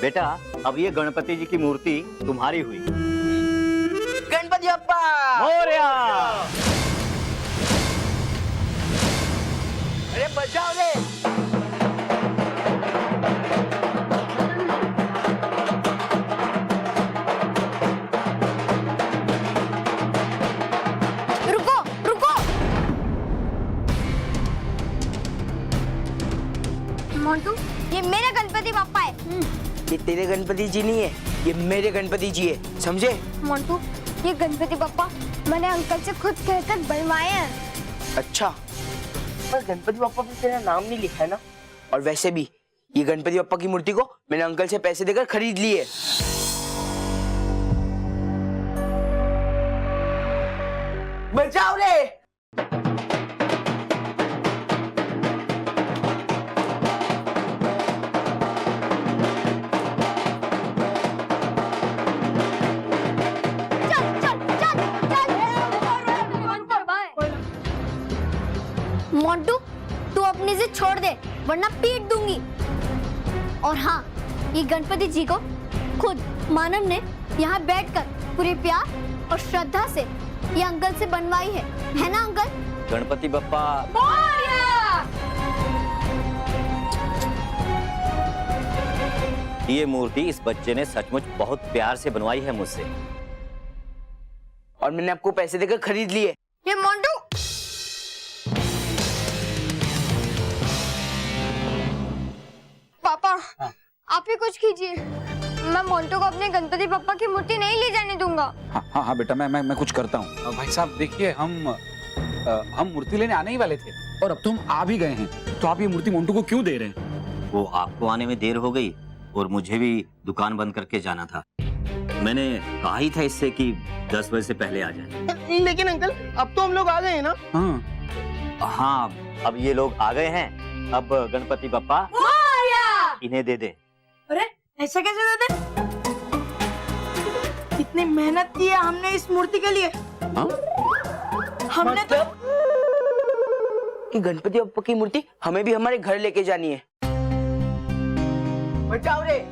बेटा अब ये गणपति जी की मूर्ति तुम्हारी हुई। गणपति बप्पा मोरया। अरे बचाओ रे। रुको रुको। मोंटू, ये मेरे गणपति बप्पा है। ये तेरे गणपति जी नहीं है, ये मेरे गणपति जी है, समझे? मोंटू, ये गणपति बप्पा मैंने अंकल से खुद कहकर बनवाए हैं। अच्छा, पर गणपति बप्पा पे तेरा नाम नहीं लिखा है ना? और वैसे भी ये गणपति बप्पा की मूर्ति को मैंने अंकल से पैसे देकर खरीद ली है। बचाओ रे। मोंटू, तू अपने से छोड़ दे वरना पीट दूंगी। और हाँ, ये गणपति जी को खुद मानव ने यहाँ बैठकर पूरे प्यार और श्रद्धा से ये अंकल से बनवाई है ना अंकल? गणपति बप्पा ये मूर्ति इस बच्चे ने सचमुच बहुत प्यार से बनवाई है मुझसे, और मैंने आपको पैसे देकर खरीद ली है। ये मोंटू, पापा आप ही कुछ कीजिए। मैं मोंटू को अपने गणपति बप्पा की मूर्ति नहीं ले जाने दूंगा। हाँ बेटा, मैं कुछ करता हूँ। भाई साहब देखिए, हम मूर्ति लेने आने ही वाले थे और अब तो हम आ भी गए हैं, तो आप ये मूर्ति मोंटू को क्यों दे रहे हैं? वो आपको आने में देर हो गई और मुझे भी दुकान बंद करके जाना था। मैंने कहा ही था इससे कि 10 बजे से पहले आ जाए। लेकिन अंकल अब तो हम लोग आ गए हैं ना? हाँ, अब ये लोग आ गए हैं, अब गणपति बप्पा इन्हें दे दे। अरे ऐसा कैसे दे दे? कितनी मेहनत की है हमने इस मूर्ति के लिए। हमने मतलब कि गणपति बप्पा की मूर्ति हमें भी हमारे घर लेके जानी है। बचाओ रे।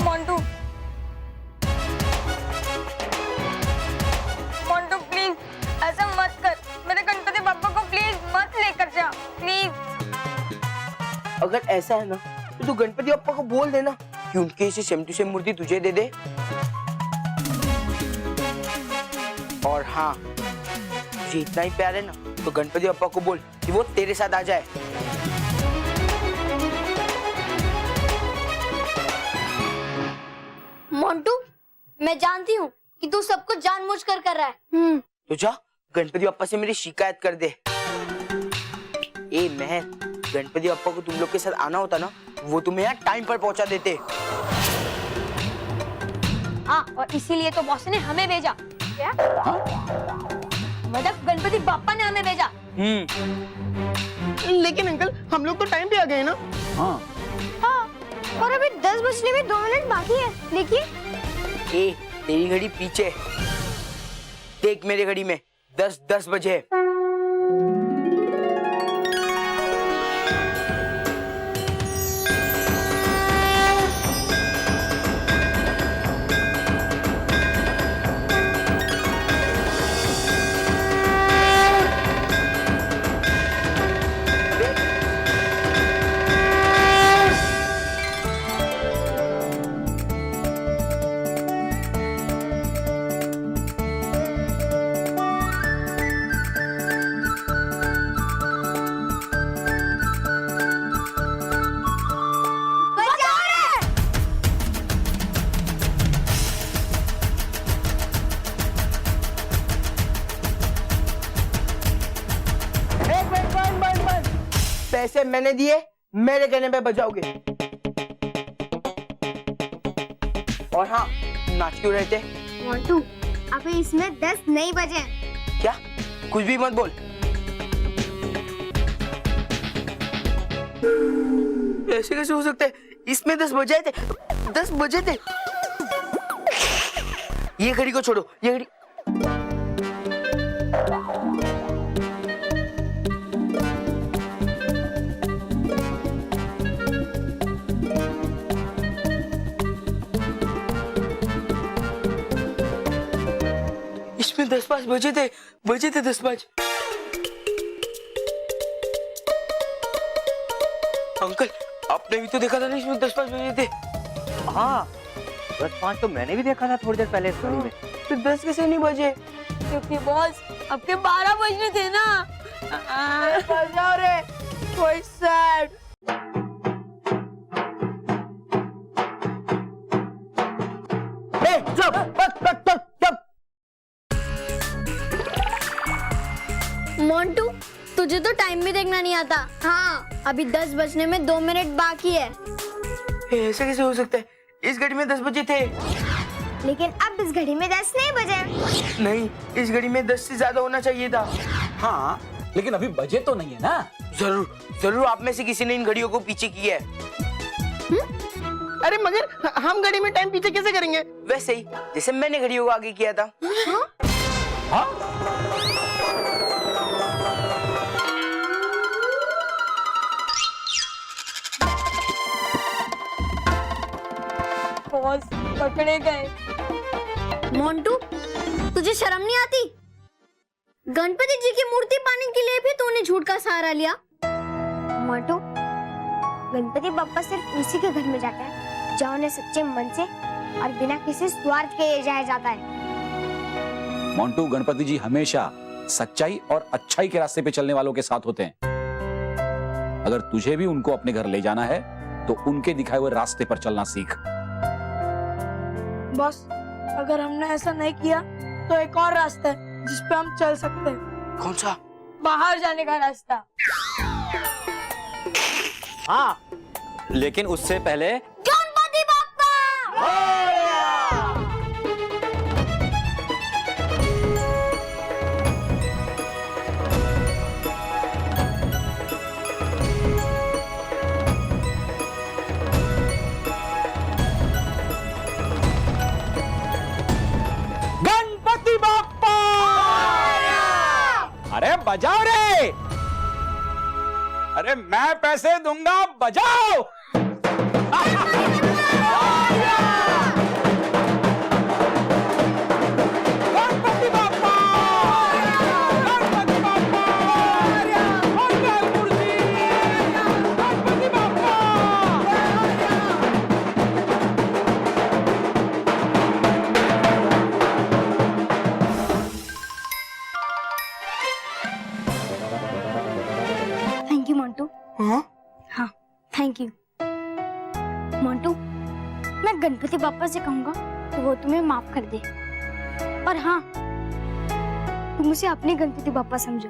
मोंटू, मोंटू प्लीज ऐसा मत कर। मेरे गणपति बप्पा को प्लीज मत लेकर जा, प्लीज। अगर ऐसा है ना तो तू गणपति बप्पा को बोल देना कि उनके इसे सेम टू सेम मूर्ति तुझे दे दे। और हाँ, तुझे इतना ही प्यार है ना तो गणपति बप्पा को बोल कि वो तेरे साथ आ जाए। मोंटू, मैं जानती हूँ कि तू सब कुछ जानबूझकर कर रहा है। तो जा गणपति बप्पा से मेरी शिकायत कर दे। ए मैं गणपति बप्पा को तुम लोग के साथ आना होता ना, वो तुम्हें यहाँ टाइम पर पहुंचा देते। हाँ, और इसीलिए तो बॉस ने हमें भेजा। क्या? मतलब गणपति बप्पा ने हमें भेजा। लेकिन अंकल हम लोग तो टाइम पे आ गए ना? हाँ, और अभी 10 बजने में 2 मिनट बाकी है। देखिए। ए तेरी घड़ी पीछे देख, मेरी घड़ी में 10 बजे। पैसे मैंने दिए, मेरे कहने पे बजाओगे। और हाँ, नाच क्यों रहे थे? मोंटू, अभी इसमें 10 नहीं बजे। क्या? कुछ भी मत बोल। ऐसे कैसे हो सकता है? इसमें 10 बजे थे, 10 बजे थे। ये घड़ी को छोड़ो, ये घड़ी। इसमें 10:05 बजे थे 10:05। अंकल, आपने भी तो देखा था ना, इसमें 10:05 बजे थे। हाँ 10:05 तो मैंने भी देखा था थोड़ी देर पहले इस घड़ी में। तो 10 कैसे नहीं बजे? क्योंकि बॉस आपके 12 बजने थे ना। बजाओ रे, कोई सैड। मोंटू, तुझे तो टाइम भी देखना नहीं आता। हाँ, अभी 10 बजने में 2 मिनट बाकी है। ऐसे कैसे हो सकता है? इस घड़ी में 10 बजे थे। लेकिन अब इस घड़ी में 10 नहीं बजे। नहीं, इस घड़ी में 10 से ज्यादा होना चाहिए था। हाँ लेकिन अभी बजे तो नहीं है ना। जरूर आप में से किसी ने इन घड़ियों को पीछे किया है। अरे मगर हम घड़ी में टाइम पीछे कैसे करेंगे? वैसे ही जैसे मैंने घड़ियों को आगे किया था। बॉस पकड़े गए। मोंटू, तुझे शर्म नहीं आती? गणपति जी की मूर्ति पाने के लिए भी तूने झूठ का सहारा लिया। मोंटू, गणपति बप्पा सिर्फ उसी के घर में जाता है जहाँ उन्हें सच्चे मन से और बिना किसी स्वार्थ के ये जाया जाता है। मोंटू, गणपति जी हमेशा सच्चाई और अच्छाई के रास्ते पे चलने वालों के साथ होते हैं। अगर तुझे भी उनको अपने घर ले जाना है तो उनके दिखाए हुए रास्ते पर चलना सीख। बॉस, अगर हमने ऐसा नहीं किया तो एक और रास्ता है जिस पे हम चल सकते हैं। कौन सा? बाहर जाने का रास्ता। हाँ लेकिन उससे पहले गणपति बप्पा! गणपति बाप्पा! अरे बजाओ रे! अरे मैं पैसे दूंगा, बजाओ! गणपति बाप्पा! गणपति बाप्पा! मंगल मूर्ति! गणपति बाप्पा! Thank you Montu. हाँ, थैंक यू मोंटू। मैं गणपति बाप्पा से कहूंगा तो वो तुम्हें माफ कर दे। और हाँ, तुम उसे अपने गणपति बाप्पा समझो।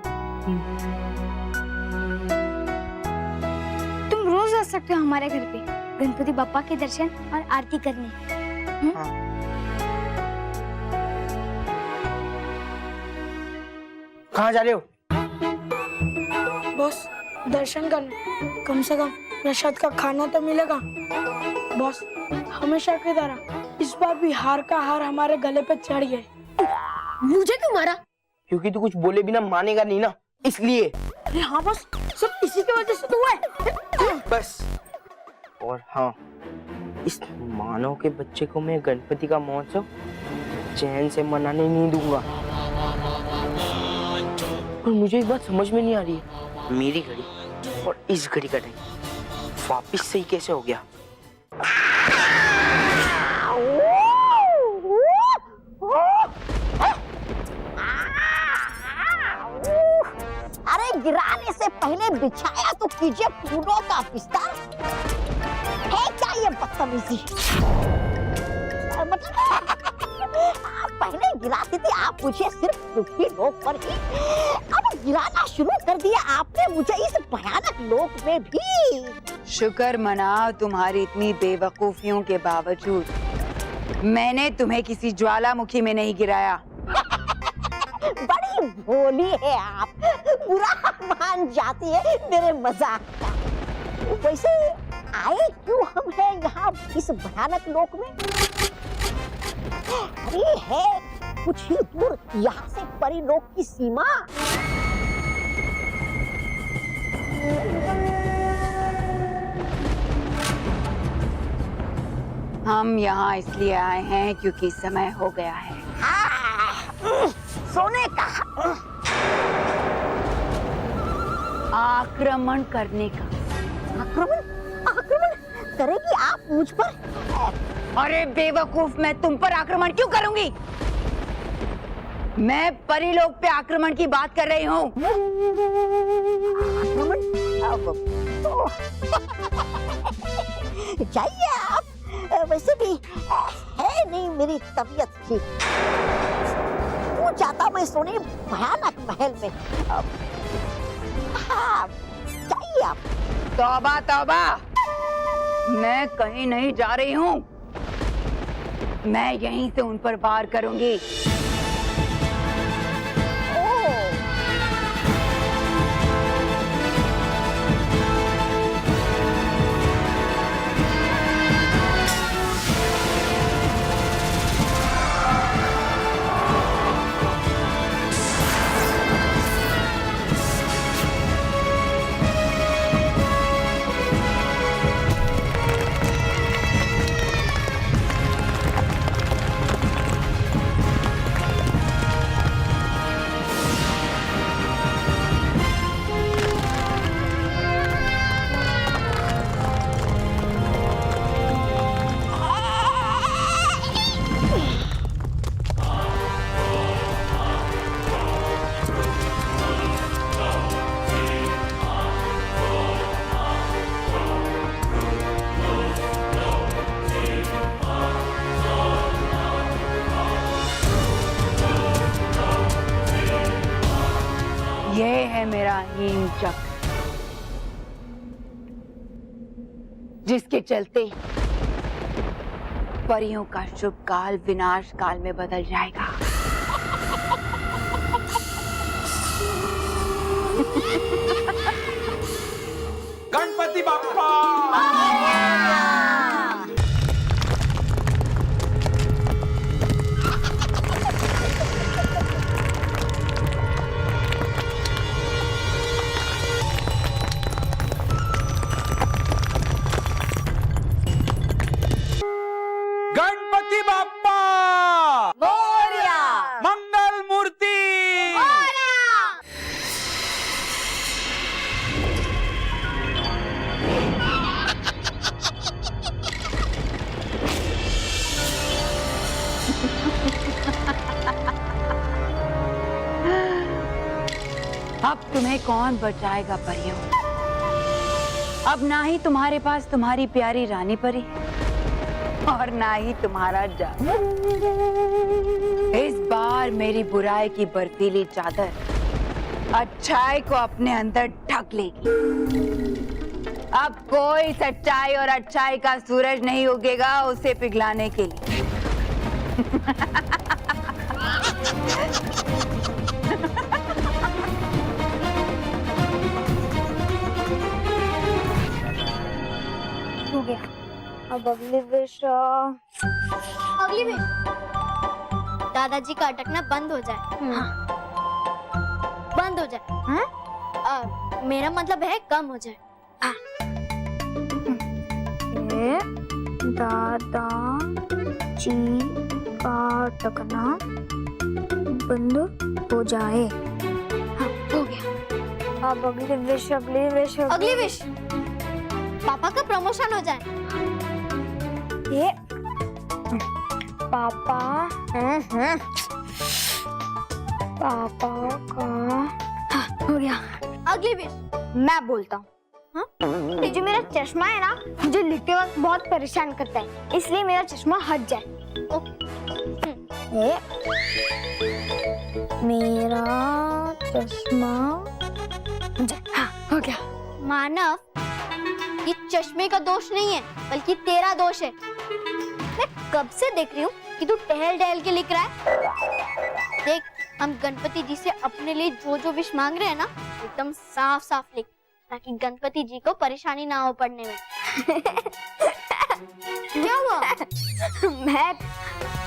तुम रोज आ सकते हो हमारे घर पे गणपति बाप्पा के दर्शन और आरती करने। कहाँ जा रहे हो? बॉस, दर्शन करने, कम से कम प्रसाद का खाना तो मिलेगा। बॉस, हमेशा की तरह इस बार भी हार का हार हमारे गले पे चढ़ गए। मुझे क्यों मारा? क्योंकि तू कुछ बोले बिना मानेगा नहीं ना, इसलिए। अरे हाँ बॉस, सब इसी की वजह से तो हुआ है। बस। और हाँ, इस मानव के बच्चे को मैं गणपति का महोत्सव चैन से मनाने नहीं दूंगा। और मुझे एक बात समझ में नहीं आ रही है, मेरी घड़ी और इस घड़ी का टाइम वापिस सही कैसे हो गया? अरे गिराने से पहले बिछाया तो कीजिए फूलों का बिस्तर। है क्या ये बदतमीजी? मतलब आप पहले गिराती थी आप मुझे सिर्फ दुखी लोग पर ही, अब गिराना शुरू कर दिया आपने मुझे इस भयानक लोक में भी। शुक्र मनाओ तुम्हारी इतनी बेवकूफियों के बावजूद मैंने तुम्हें किसी ज्वालामुखी में नहीं गिराया। बड़ी भोली है आप, बुरा मान जाती है मेरे मजाक का। वैसे आए क्यों हम हैं यहाँ इस भयानक लोक में? अरे है कुछ ही दूर यहाँ से परीलोक की सीमा। हम यहाँ इसलिए आए हैं क्योंकि समय हो गया है सोने का, आक्रमण करने का। आक्रमण? आक्रमण करेगी आप मुझ पर? अरे बेवकूफ, मैं तुम पर आक्रमण क्यों करूंगी? मैं परीलोक पे आक्रमण की बात कर रही हूँ। आक्रमण? जाइए आप, वैसे भी है नहीं मेरी तबीयत ठीक। वो जाता मैं सोने भयानक महल में। हाँ, जाइए आप। तौबा तौबा, मैं कहीं नहीं जा रही हूँ। मैं यहीं से उन पर वार करूंगी। ये है मेरा हीन चक्र, जिसके चलते परियों का शुभ काल विनाश काल में बदल जाएगा। गणपति बाप्पा! गणपति बाप्पा! मोरया! मंगल मूर्ति! अब तुम्हें कौन बचाएगा परियों? अब ना ही तुम्हारे पास तुम्हारी प्यारी रानी परी और ना ही तुम्हारा जादू। इस बार मेरी बुराई की बर्फीली चादर अच्छाई को अपने अंदर ढक लेगी। अब कोई सच्चाई और अच्छाई का सूरज नहीं उगेगा उसे पिघलाने के लिए। हो गया। अब अगली विश अगली भी दादाजी का अटकना बंद हो जाए। हाँ। बंद हो जाए। हाँ? मेरा मतलब है कम हो जाए। दादाजी का अटकना बंद हो जाए। हाँ, हो गया। अब अगली विश अगली विश पापा का प्रमोशन हो जाए। ये पापा पापा का हाँ, हो गया। अगली विश मैं बोलता हूँ। ये जो मेरा चश्मा है ना, मुझे लिखते वक्त बहुत परेशान करता है, इसलिए मेरा चश्मा हट जाए। ये मेरा चश्मा हाँ, हो गया। मानव, ये चश्मे का दोष नहीं है बल्कि तेरा दोष है। मैं कब से देख रही हूँ कि तू टहल टहल के लिख रहा है। देख, हम गणपति जी से अपने लिए जो जो विश मांग रहे हैं ना, एकदम साफ साफ लिख, ताकि गणपति जी को परेशानी ना हो पढ़ने में। क्या हुआ? मैं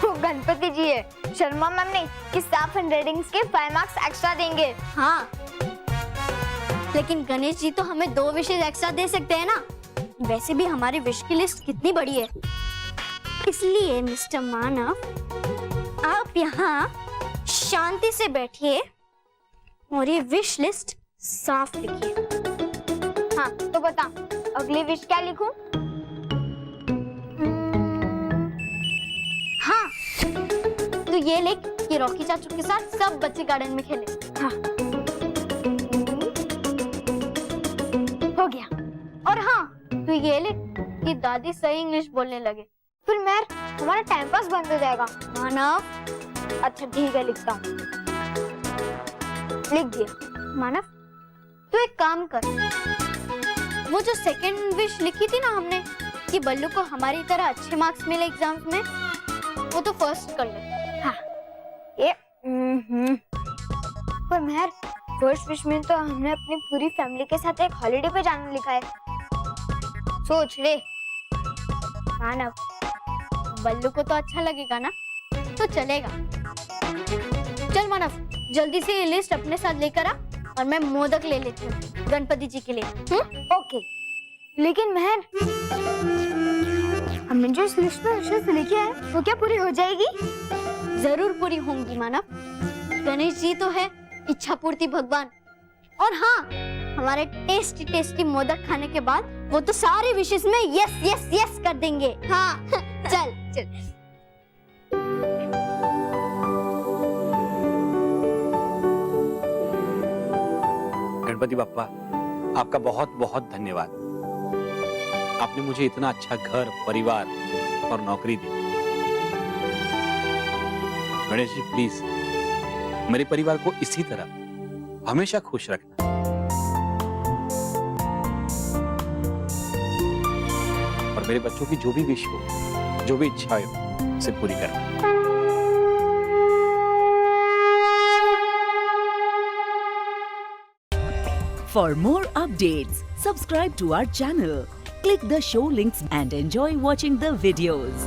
वो गणपति जी है, शर्मा मैम ने कि स्टाफ एंड रेटिंग्स के 5 मार्क्स एक्स्ट्रा देंगे। हाँ, लेकिन गणेश जी तो हमें 2 विशेष एक्स्ट्रा दे सकते हैं ना। वैसे भी हमारी विश की लिस्ट कितनी बड़ी है, इसलिए मिस्टर मानव आप यहाँ शांति से बैठिए और ये विश लिस्ट साफ लिखिए। हाँ तो बता, अगली विश क्या लिखूं? हाँ, तो ये लिख कि रॉकी चाचू के साथ सब बच्चे गार्डन में खेले। हाँ हो गया। और हाँ, तो ये लिख कि दादी सही इंग्लिश बोलने लगे। फिर मैं हमारा टाइम पास बंद हो जाएगा। मानव, अच्छा ठीक है, लिखता हूँ। लिख दिया। मानव तू एक काम कर, वो जो सेकंड विश लिखी थी ना हमने कि बल्लू को हमारी तरह अच्छे मार्क्स मिले एग्जाम्स में, वो तो फर्स्ट कर ले। हाँ ये पर मेहर, फर्स्ट विश में तो हमने अपनी पूरी फैमिली के साथ एक हॉलिडे पे जाना लिखा है। सोच ले। मानव, बल्लू को तो अच्छा लगेगा ना, तो चलेगा। चल मानव, जल्दी से ये लिस्ट अपने साथ लेकर आ और मैं मोदक ले लेती हूँ गणपति जी के लिए। ओके, लेकिन मेहर, हमने जो इस लिस्ट में विशेष लिखे हैं वो क्या पूरी हो जाएगी? जरूर पूरी होंगी मानव, गणेश जी तो है इच्छा पूर्ति भगवान। और हाँ, हमारे टेस्टी टेस्टी मोदक खाने के बाद वो तो सारे विशेष में यस यस यस कर देंगे। हाँ चल चल। गणपति बप्पा, आपका बहुत बहुत धन्यवाद। आपने मुझे इतना अच्छा घर, परिवार और नौकरी दी। गणेश जी प्लीज मेरे परिवार को इसी तरह हमेशा खुश रखना। और मेरे बच्चों की जो भी विश हो, जो भी इच्छा हो, उसे पूरी करना। For more updates, subscribe to our channel, click the show links and enjoy watching the videos.